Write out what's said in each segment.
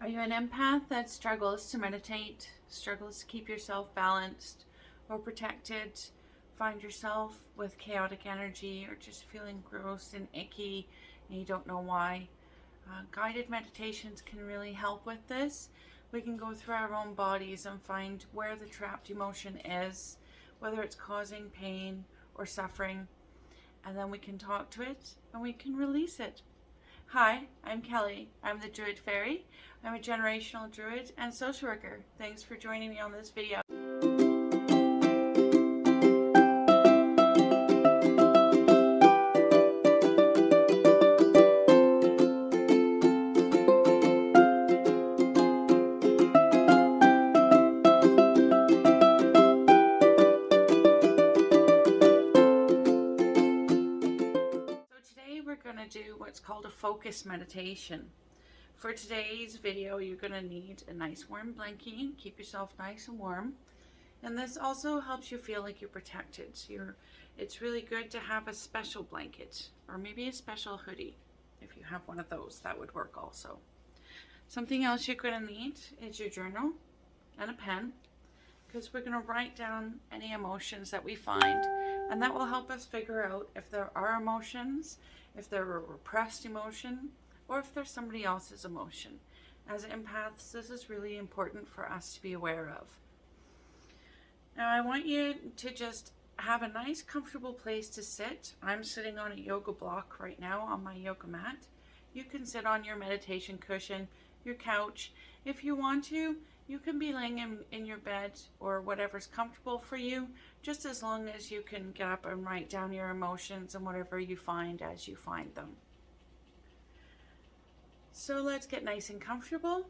Are you an empath that struggles to meditate, struggles to keep yourself balanced or protected, find yourself with chaotic energy or just feeling gross and icky and you don't know why? Guided meditations can really help with this. We can go through our own bodies and find where the trapped emotion is, whether it's causing pain or suffering, and then we can talk to it and we can release it. Hi, I'm Kelly. I'm the Druid Fairy. I'm a generational druid and social worker. Thanks for joining me on this video. We're going to do what's called a focus meditation. For today's video, you're going to need a nice warm blankie. Keep yourself nice and warm. And this also helps you feel like you're protected. It's really good to have a special blanket or maybe a special hoodie. If you have one of those, that would work also. Something else you're going to need is your journal and a pen, because we're going to write down any emotions that we find, and that will help us figure out if there are emotions, if they're a repressed emotion, or if there's somebody else's emotion. As empaths, this is really important for us to be aware of. Now, I want you to just have a nice, comfortable place to sit. I'm sitting on a yoga block right now on my yoga mat. You can sit on your meditation cushion, your couch. If you want to, you can be laying in your bed or whatever's comfortable for you, just as long as you can get up and write down your emotions and whatever you find as you find them. So let's get nice and comfortable.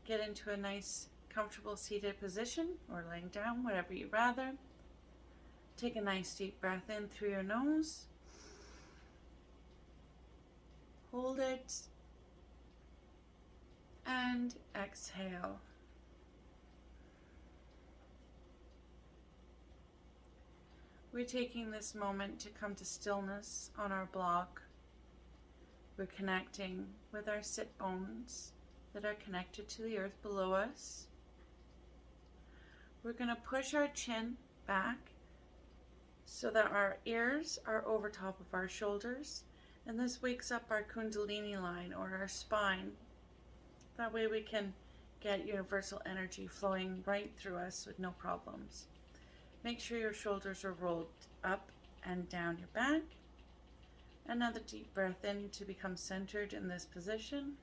Get into a nice, comfortable seated position or laying down, whatever you'd rather. Take a nice deep breath in through your nose. Hold it. And exhale. We're taking this moment to come to stillness on our block. We're connecting with our sit bones that are connected to the earth below us. We're going to push our chin back so that our ears are over top of our shoulders, and this wakes up our kundalini line or our spine. That way we can get universal energy flowing right through us with no problems. Make sure your shoulders are rolled up and down your back. Another deep breath in to become centered in this position.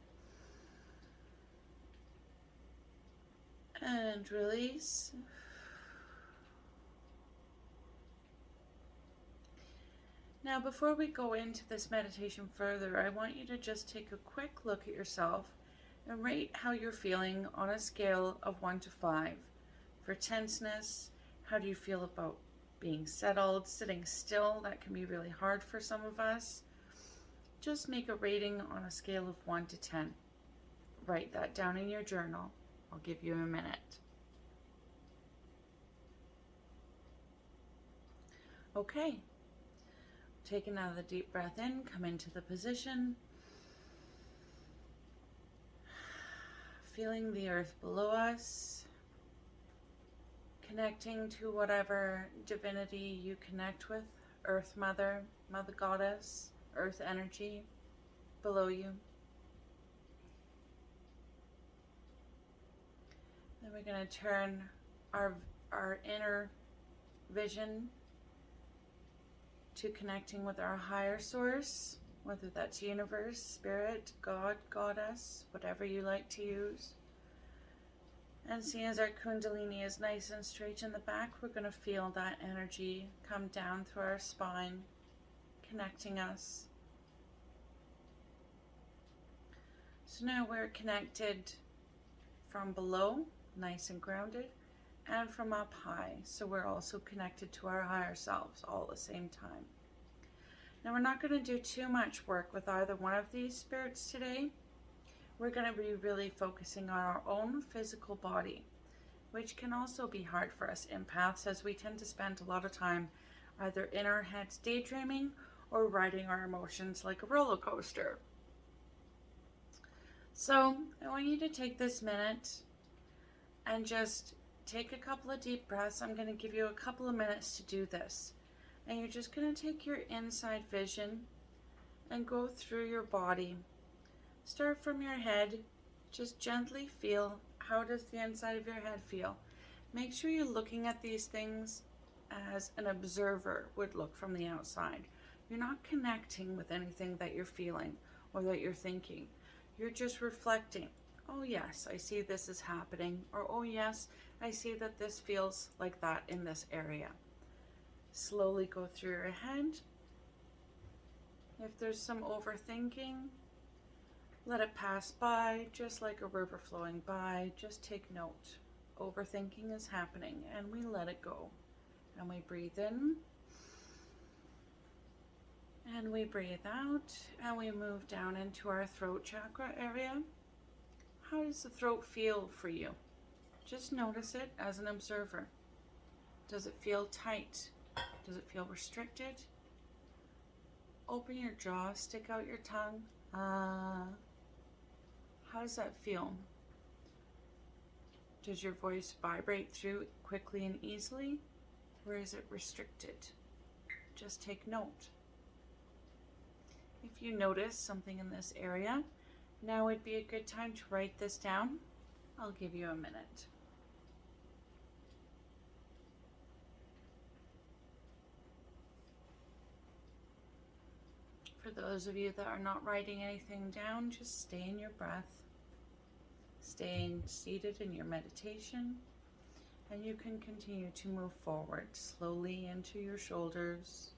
And release. Now, before we go into this meditation further, I want you to just take a quick look at yourself and rate how you're feeling on a scale of 1 to 5. For tenseness, how do you feel about being settled, sitting still? That can be really hard for some of us. Just make a rating on a scale of 1 to 10. Write that down in your journal. I'll give you a minute. Okay. Take another deep breath in, come into the position. Feeling the earth below us, connecting to whatever divinity you connect with, Earth Mother, Mother Goddess, Earth Energy below you. Then we're going to turn our inner vision to connecting with our higher source, whether that's universe, spirit, God, goddess, whatever you like to use. And see, as our kundalini is nice and straight in the back, we're going to feel that energy come down through our spine, connecting us. So now we're connected from below, nice and grounded, and from up high. So we're also connected to our higher selves all at the same time. Now, we're not going to do too much work with either one of these spirits today. We're going to be really focusing on our own physical body, which can also be hard for us empaths, as we tend to spend a lot of time either in our heads daydreaming or riding our emotions like a roller coaster. So I want you to take this minute and just take a couple of deep breaths. I'm going to give you a couple of minutes to do this. And you're just going to take your inside vision and go through your body. Start from your head. Just gently feel, how does the inside of your head feel? Make sure you're looking at these things as an observer would look from the outside. You're not connecting with anything that you're feeling or that you're thinking. You're just reflecting. Oh yes, I see this is happening. Or oh yes, I see that this feels like that in this area. Slowly go through your head. If there's some overthinking, let it pass by, just like a river flowing by. Just take note. Overthinking is happening, and we let it go. And we breathe in, and we breathe out, and we move down into our throat chakra area. How does the throat feel for you? Just notice it as an observer. Does it feel tight? Does it feel restricted? Open your jaw, stick out your tongue. How does that feel? Does your voice vibrate through quickly and easily, or is it restricted? Just take note. If you notice something in this area, now would be a good time to write this down. I'll give you a minute. For those of you that are not writing anything down, just stay in your breath, staying seated in your meditation, and you can continue to move forward slowly into your shoulders.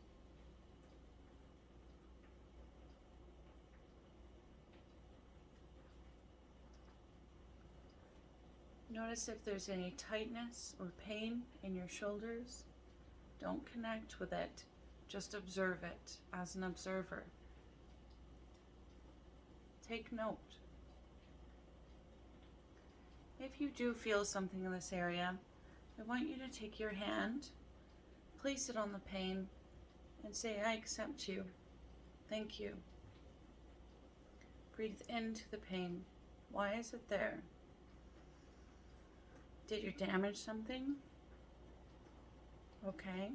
Notice if there's any tightness or pain in your shoulders. Don't connect with it, just observe it as an observer. Take note. If you do feel something in this area, I want you to take your hand, place it on the pain, and say, I accept you. Thank you. Breathe into the pain. Why is it there? Did you damage something? Okay.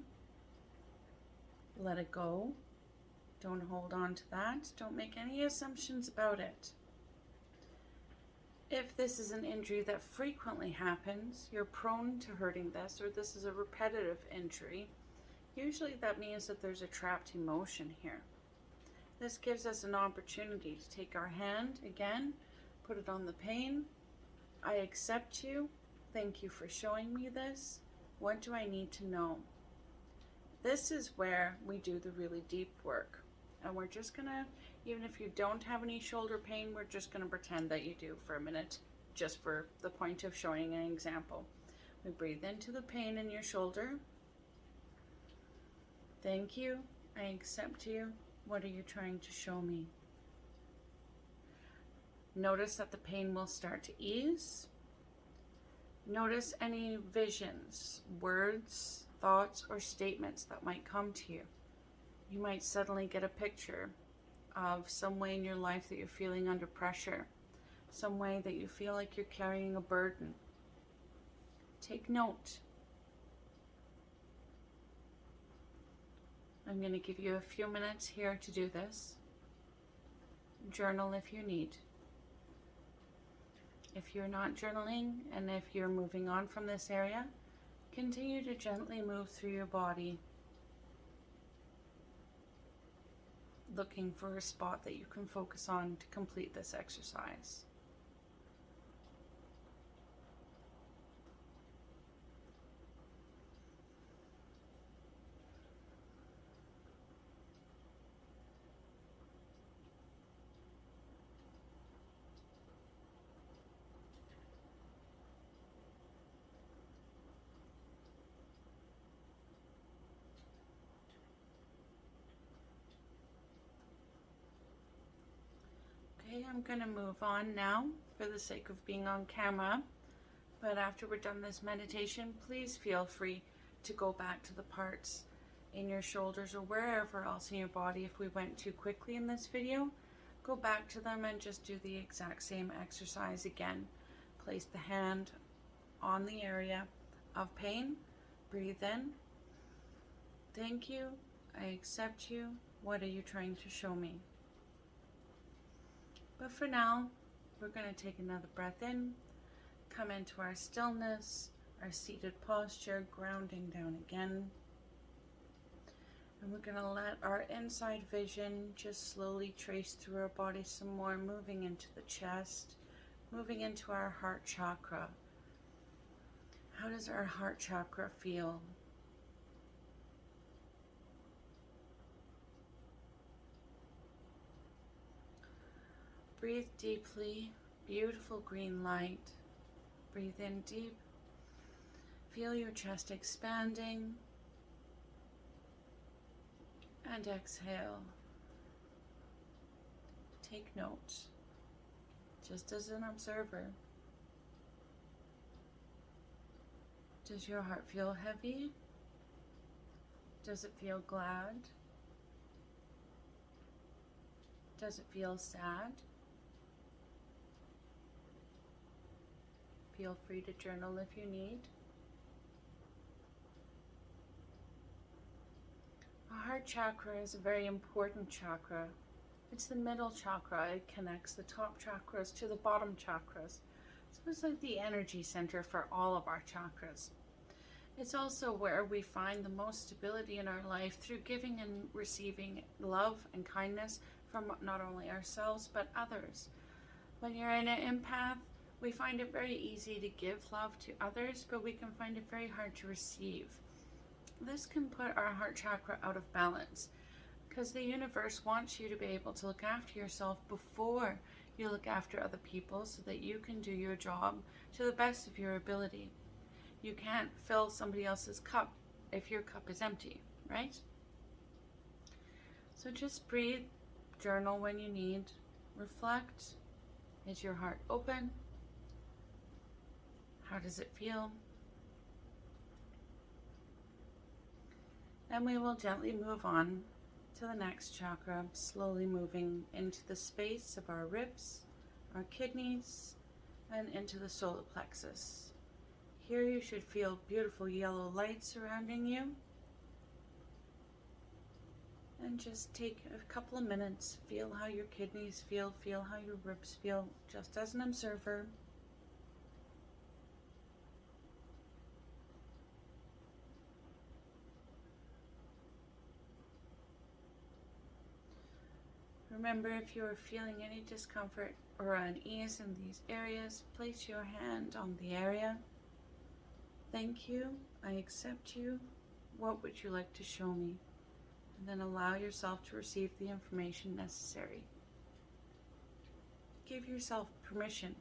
Let it go. Don't hold on to that. Don't make any assumptions about it. If this is an injury that frequently happens, you're prone to hurting this, or this is a repetitive injury, usually that means that there's a trapped emotion here. This gives us an opportunity to take our hand again, put it on the pain. I accept you. Thank you for showing me this. What do I need to know? This is where we do the really deep work. And we're just gonna, even if you don't have any shoulder pain, we're just gonna pretend that you do for a minute, just for the point of showing an example. We breathe into the pain in your shoulder. Thank you. I accept you. What are you trying to show me? Notice that the pain will start to ease. Notice any visions, words, thoughts, or statements that might come to you. You might suddenly get a picture of some way in your life that you're feeling under pressure, some way that you feel like you're carrying a burden. Take note. I'm going to give you a few minutes here to do this. Journal if you need. If you're not journaling, and if you're moving on from this area, continue to gently move through your body, looking for a spot that you can focus on to complete this exercise. Okay, I'm going to move on now for the sake of being on camera. But after we're done this meditation, please feel free to go back to the parts in your shoulders or wherever else in your body. If we went too quickly in this video, Go back to them and just do the exact same exercise again. Place the hand on the area of pain. Breathe in. Thank you. I accept you. What are you trying to show me? But for now, we're going to take another breath in, come into our stillness, our seated posture, grounding down again. And we're going to let our inside vision just slowly trace through our body some more, moving into the chest, moving into our heart chakra. How does our heart chakra feel? Breathe deeply, beautiful green light. Breathe in deep. Feel your chest expanding. And exhale. Take note, just as an observer. Does your heart feel heavy? Does it feel glad? Does it feel sad? Feel free to journal if you need. Our heart chakra is a very important chakra. It's the middle chakra. It connects the top chakras to the bottom chakras. So it's like the energy center for all of our chakras. It's also where we find the most stability in our life through giving and receiving love and kindness from not only ourselves but others. When you're in an empath, we find it very easy to give love to others, but we can find it very hard to receive. This can put our heart chakra out of balance because the universe wants you to be able to look after yourself before you look after other people so that you can do your job to the best of your ability. You can't fill somebody else's cup if your cup is empty, right? So just breathe, journal when you need, reflect. Is your heart open? How does it feel? And we will gently move on to the next chakra, slowly moving into the space of our ribs, our kidneys, and into the solar plexus. Here you should feel beautiful yellow light surrounding you. And just take a couple of minutes, feel how your kidneys feel how your ribs feel, just as an observer. Remember, if you are feeling any discomfort or unease in these areas, place your hand on the area. Thank you. I accept you. What would you like to show me? And then allow yourself to receive the information necessary. Give yourself permission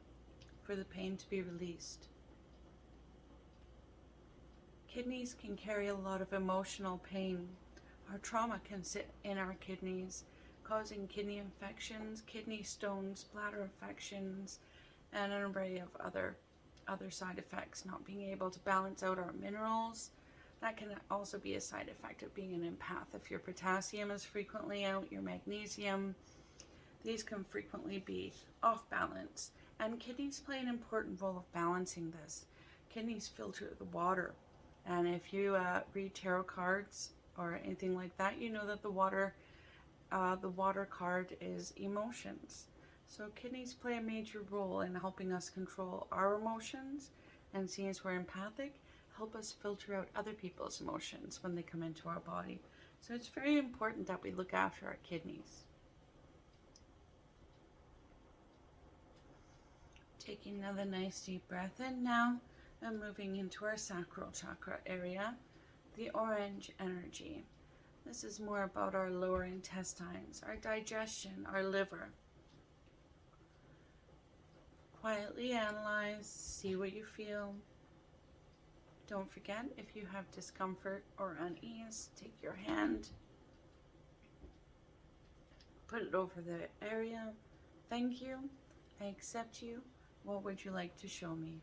for the pain to be released. Kidneys can carry a lot of emotional pain. Our trauma can sit in our kidneys, causing kidney infections, kidney stones, bladder infections, and an array of other side effects, not being able to balance out our minerals. That can also be a side effect of being an empath. If your potassium is frequently out, your magnesium, these can frequently be off balance. And kidneys play an important role of balancing this. Kidneys filter the water. And if you read tarot cards or anything like that, you know that the water card is emotions. So kidneys play a major role in helping us control our emotions, and seeing as we're empathic, help us filter out other people's emotions when they come into our body. So it's very important that we look after our kidneys. Taking another nice deep breath in now, and moving into our sacral chakra area, the orange energy. This is more about our lower intestines, our digestion, our liver. Quietly analyze, see what you feel. Don't forget, if you have discomfort or unease, take your hand, put it over the area. Thank you. I accept you. What would you like to show me?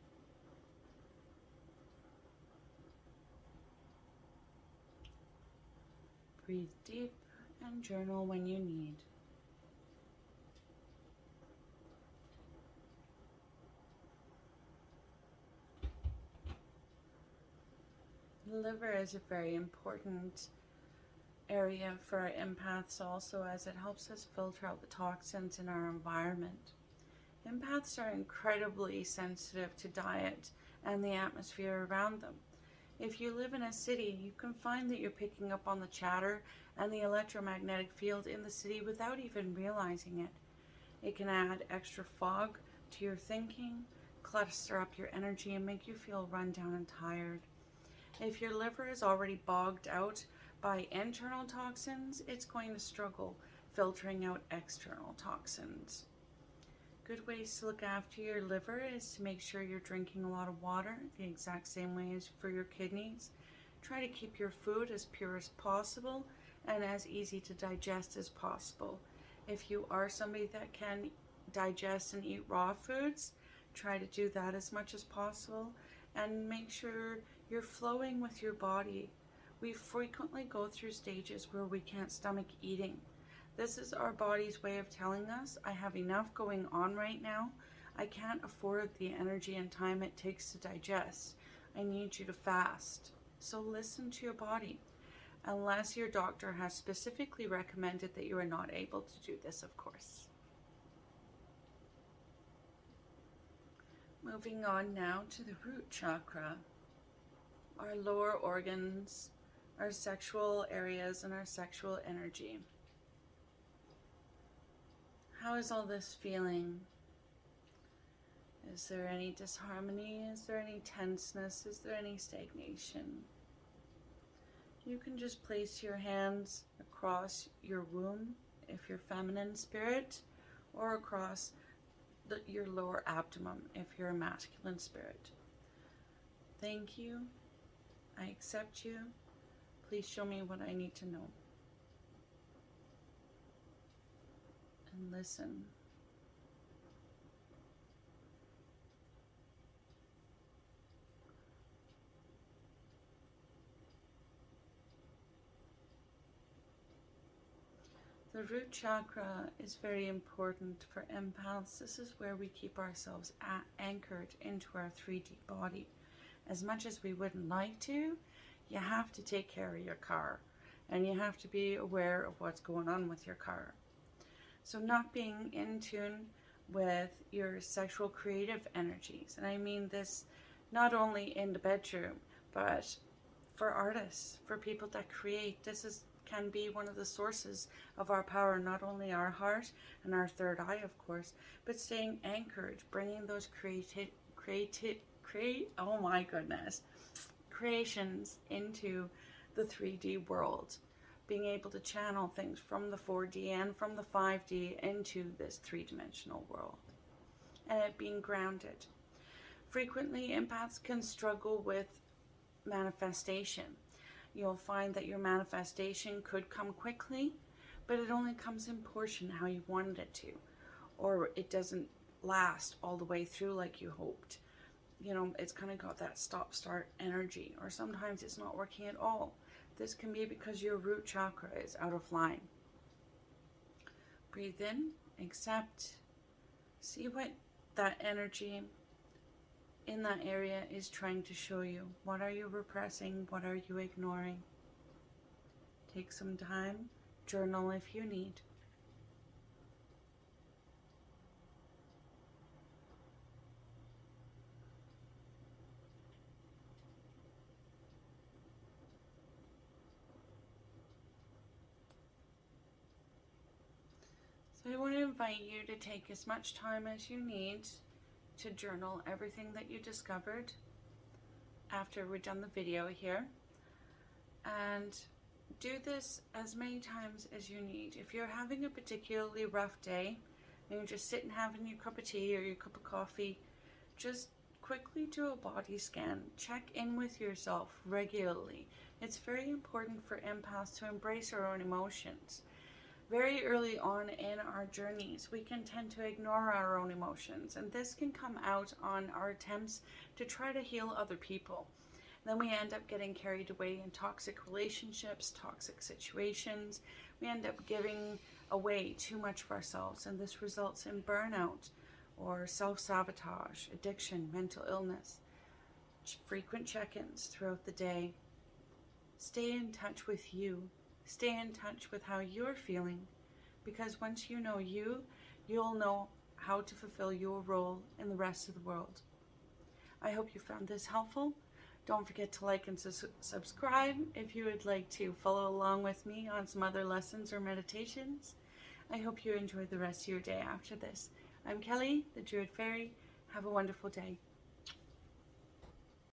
Breathe deep and journal when you need. The liver is a very important area for our empaths also, as it helps us filter out the toxins in our environment. Empaths are incredibly sensitive to diet and the atmosphere around them. If you live in a city, you can find that you're picking up on the chatter and the electromagnetic field in the city without even realizing it. It can add extra fog to your thinking, cluster up your energy, and make you feel run down and tired. If your liver is already bogged out by internal toxins, it's going to struggle filtering out external toxins. Good ways to look after your liver is to make sure you're drinking a lot of water, the exact same way as for your kidneys. Try to keep your food as pure as possible and as easy to digest as possible. If you are somebody that can digest and eat raw foods, try to do that as much as possible, and make sure you're flowing with your body. We frequently go through stages where we can't stomach eating. This is our body's way of telling us, I have enough going on right now. I can't afford the energy and time it takes to digest. I need you to fast. So listen to your body, unless your doctor has specifically recommended that you are not able to do this, of course. Moving on now to the root chakra. Our lower organs, our sexual areas, and our sexual energy. How is all this feeling? Is there any disharmony? Is there any tenseness? Is there any stagnation? You can just place your hands across your womb if you're feminine spirit, or across your lower abdomen if you're a masculine spirit. Thank you. I accept you. Please show me what I need to know. And listen. The root chakra is very important for empaths. This is where we keep ourselves anchored into our 3D body. As much as we wouldn't like to, you have to take care of your car, and you have to be aware of what's going on with your car. So not being in tune with your sexual creative energies, and I mean this not only in the bedroom, but for artists, for people that create. This can be one of the sources of our power, not only our heart and our third eye, of course, but staying anchored, bringing those creations into the 3D world, being able to channel things from the 4D and from the 5D into this three-dimensional world, and it being grounded. Frequently, empaths can struggle with manifestation. You'll find that your manifestation could come quickly, but it only comes in portion how you wanted it to, or it doesn't last all the way through like you hoped. You know, it's kind of got that stop-start energy, or sometimes it's not working at all. This can be because your root chakra is out of line. Breathe in, accept, see what that energy in that area is trying to show you. What are you repressing? What are you ignoring? Take some time, journal if you need. So I want to invite you to take as much time as you need to journal everything that you discovered after we're done the video here, and do this as many times as you need. If you're having a particularly rough day and you're just sitting having your cup of tea or your cup of coffee, just quickly do a body scan. Check in with yourself regularly. It's very important for empaths to embrace our own emotions. Very early on in our journeys, we can tend to ignore our own emotions, and this can come out on our attempts to try to heal other people. Then we end up getting carried away in toxic relationships, toxic situations. We end up giving away too much of ourselves, and this results in burnout or self-sabotage, addiction, mental illness. Frequent check-ins throughout the day. Stay in touch with you. Stay in touch with how you're feeling, because once you know you, you'll know how to fulfill your role in the rest of the world. I hope you found this helpful. Don't forget to like and subscribe if you would like to follow along with me on some other lessons or meditations. I hope you enjoy the rest of your day after this. I'm Kelly, the Druid Fairy. Have a wonderful day.